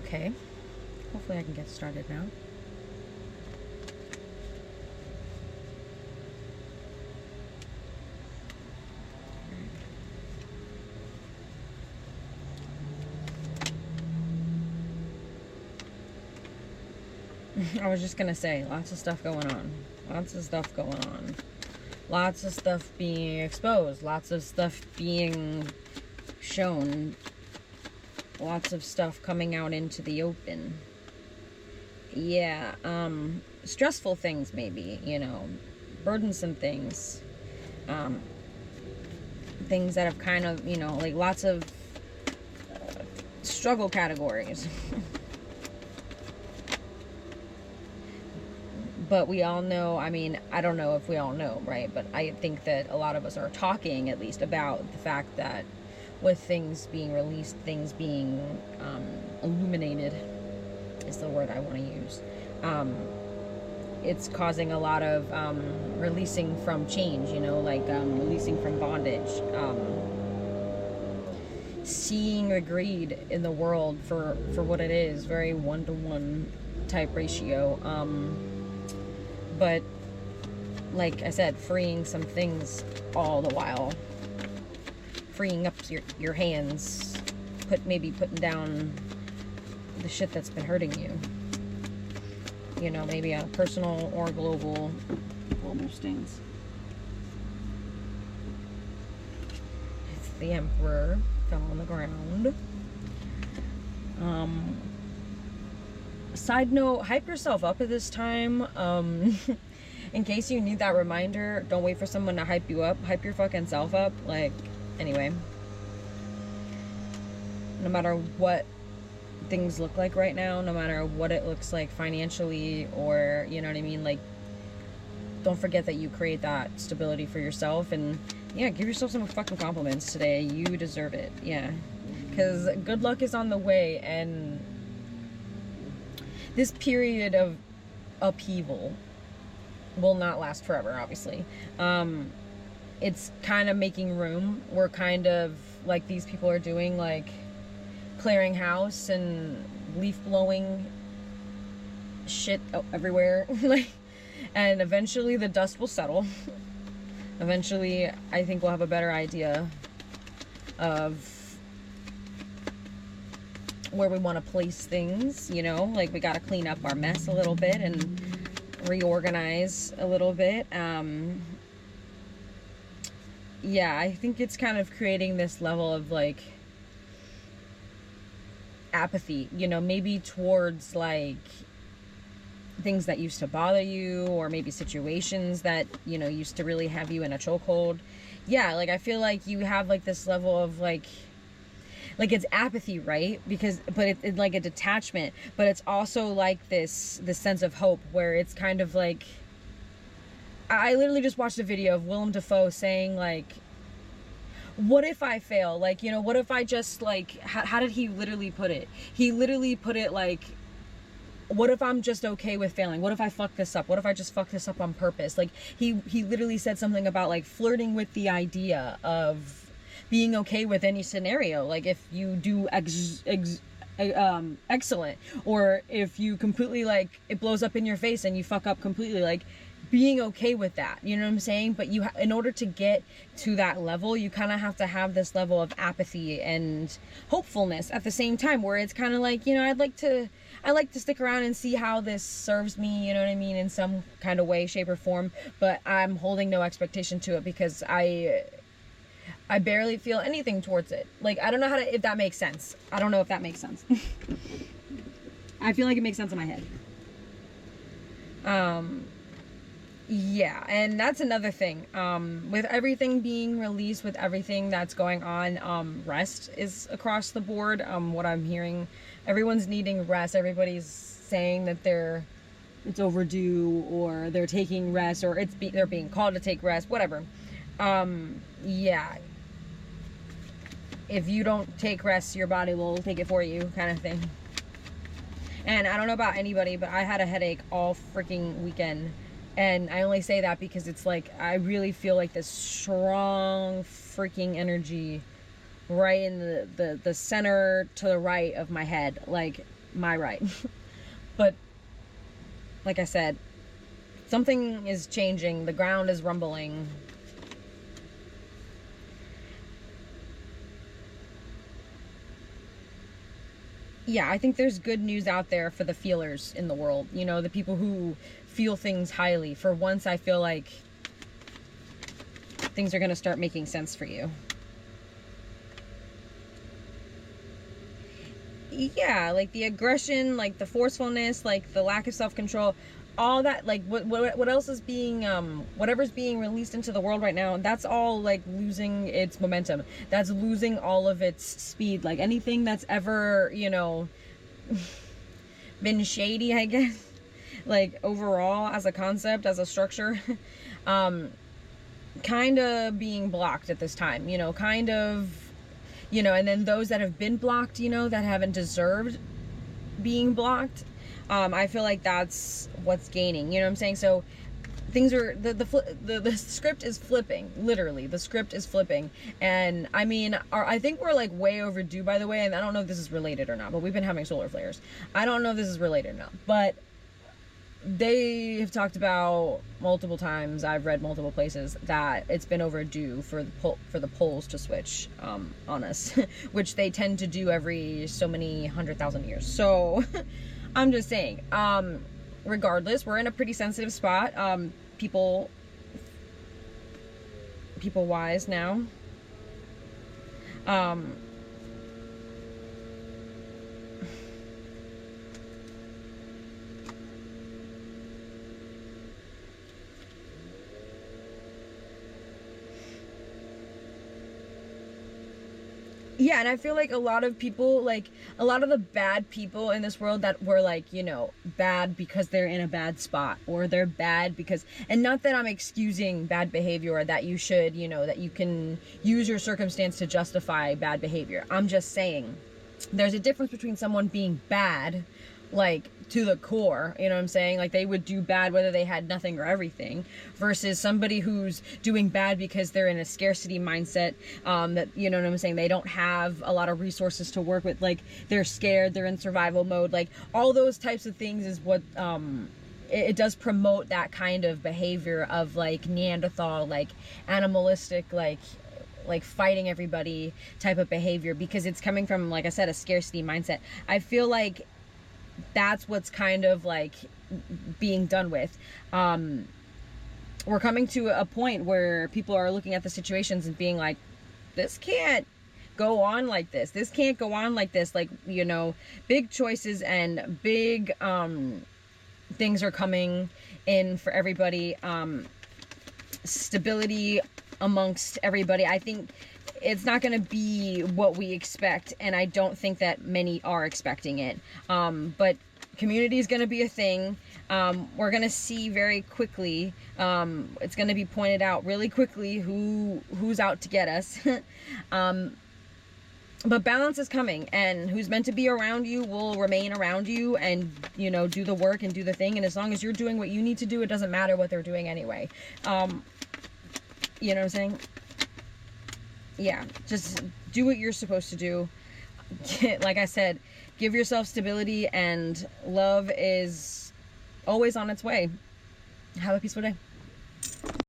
Okay. Hopefully I can get started now. I was just gonna say, lots of stuff going on. Lots of stuff going on. Lots of stuff being exposed. Lots of stuff being shown. Lots of stuff coming out into the open. Yeah, stressful things maybe, you know, burdensome things. Things that have kind of, you know, like lots of struggle categories. But we all know, I mean, I don't know if we all know, right? But I think that a lot of us are talking at least about the fact that with things being released, things being illuminated is the word I want to use. It's causing a lot of releasing from change, you know, like releasing from bondage. Seeing the greed in the world for what it is, very one-to-one type ratio. But like I said, freeing some things all the while. Freeing up your hands. Maybe putting down the shit that's been hurting you. You know, maybe a personal or global stance. It's the Emperor. Fell on the ground. Side note, hype yourself up at this time. In case you need that reminder, don't wait for someone to hype you up. Hype your fucking self up. Like, anyway. No matter what things look like right now, no matter what it looks like financially, or, you know what I mean? Like, don't forget that you create that stability for yourself. And, yeah, give yourself some fucking compliments today. You deserve it. Yeah. Because good luck is on the way, and this period of upheaval will not last forever, obviously. It's kind of making room. We're kind of, like these people are doing, like clearing house and leaf blowing shit everywhere. Like, and eventually the dust will settle. Eventually, I think we'll have a better idea of where we want to place things, you know, like we got to clean up our mess a little bit and reorganize a little bit. Yeah, I think it's kind of creating this level of like apathy, you know, maybe towards like things that used to bother you, or maybe situations that, you know, used to really have you in a chokehold. Yeah, like I feel like you have like this level of like it's apathy, right? Because, but it's like a detachment, but it's also like this sense of hope where it's kind of like, I literally just watched a video of Willem Dafoe saying like, what if I fail? Like, you know, what if I just like, how did he literally put it? He literally put it like, what if I'm just okay with failing? What if I fuck this up? What if I just fuck this up on purpose? Like he literally said something about like flirting with the idea of being okay with any scenario. Like if you do excellent, or if you completely like it blows up in your face and you fuck up completely, like being okay with that, you know what I'm saying? But you in order to get to that level, you kind of have to have this level of apathy and hopefulness at the same time, where it's kind of like, you know, I like to stick around and see how this serves me, you know what I mean, in some kind of way, shape, or form, but I'm holding no expectation to it because I barely feel anything towards it. Like, I don't know if that makes sense. I don't know if that makes sense. I feel like it makes sense in my head. Yeah, and that's another thing. With everything being released, with everything that's going on, rest is across the board. What I'm hearing, everyone's needing rest. Everybody's saying that it's overdue, or they're taking rest, or they're being called to take rest, whatever. Yeah. If you don't take rest, your body will take it for you, kind of thing. And I don't know about anybody, but I had a headache all freaking weekend. And I only say that because it's like, I really feel like this strong freaking energy right in the center to the right of my head. Like, my right. But like I said, something is changing. The ground is rumbling. Yeah, I think there's good news out there for the feelers in the world. You know, the people who feel things highly. For once, I feel like things are going to start making sense for you. Yeah, like the aggression, like the forcefulness, like the lack of self-control, all that, like what else is being whatever's being released into the world right now, that's all like losing its momentum. That's losing all of its speed. Like anything that's ever, you know, been shady, I guess, like overall as a concept, as a structure, kind of being blocked at this time, you know, kind of, you know, and then those that have been blocked, you know, that haven't deserved being blocked, I feel like that's what's gaining, you know what I'm saying? So things are, the script is flipping, literally, the script is flipping. And I mean, I think we're like way overdue, by the way, and I don't know if this is related or not, but we've been having solar flares. I don't know if this is related or not, but they have talked about multiple times, I've read multiple places, that it's been overdue for the poles to switch on us, which they tend to do every so many 100,000 years. So I'm just saying, regardless, we're in a pretty sensitive spot, people wise now. Yeah, and I feel like a lot of people, like a lot of the bad people in this world that were like, you know, bad because they're in a bad spot, or they're bad because, and not that I'm excusing bad behavior or that you should, you know, that you can use your circumstance to justify bad behavior. I'm just saying there's a difference between someone being bad, like to the core, you know what I'm saying? Like they would do bad whether they had nothing or everything, versus somebody who's doing bad because they're in a scarcity mindset, that, you know what I'm saying, they don't have a lot of resources to work with, like they're scared, they're in survival mode, like all those types of things is what it does promote that kind of behavior of like Neanderthal, like animalistic, like fighting everybody type of behavior, because it's coming from, like I said, a scarcity mindset. I feel like that's what's kind of like being done with. We're coming to a point where people are looking at the situations and being like, this can't go on like this. This can't go on like this. Like, you know, big choices and big things are coming in for everybody. Stability amongst everybody. I think it's not going to be what we expect, and I don't think that many are expecting it. But community is going to be a thing. We're going to see very quickly, it's going to be pointed out really quickly who's out to get us. But balance is coming, and who's meant to be around you will remain around you, and, you know, do the work and do the thing. And as long as you're doing what you need to do, it doesn't matter what they're doing anyway. You know what I'm saying? Yeah, just do what you're supposed to do. Like I said, give yourself stability, and love is always on its way. Have a peaceful day.